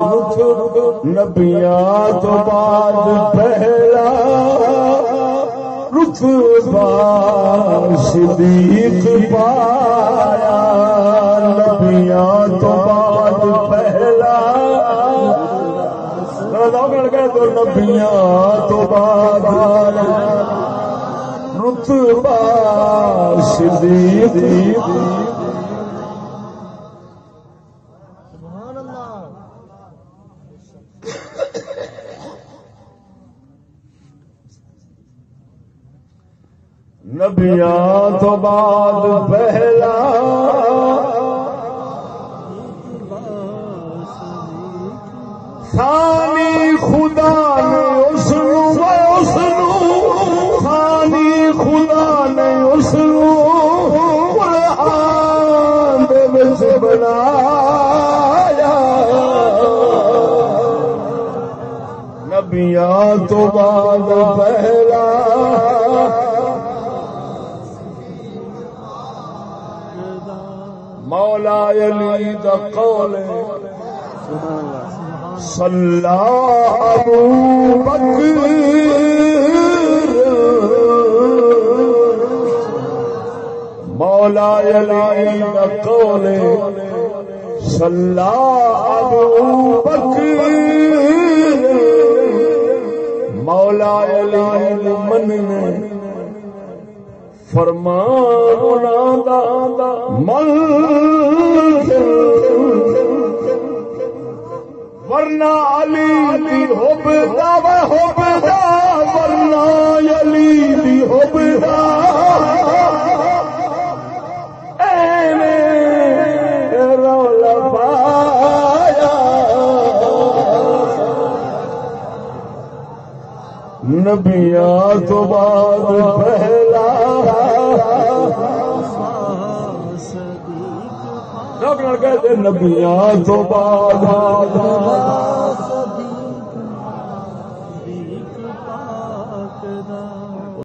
نبیاں تو بعد پہلا رتبہ صدیق پایا، نبیاں تو بعد پہلا تو نبیاں تو بعد رتبہ صدیق نبیاں تو بعد پہلا ثانی خدا نے اس ثانی خدا نے اس قرآن دے وچ بنایا، نبیاں تو بعد پہلا مولا علی دا قول صلی ابو بکر مولا علی دا قول صلی ابو بکر مولا علی مننے فرمان دا مل ورنہ علی دی حب دا ورنہ علی دی حب دا ایویں رولا پایا، نبیاں تو بعد پہلا کہتے نبیاں تو بعد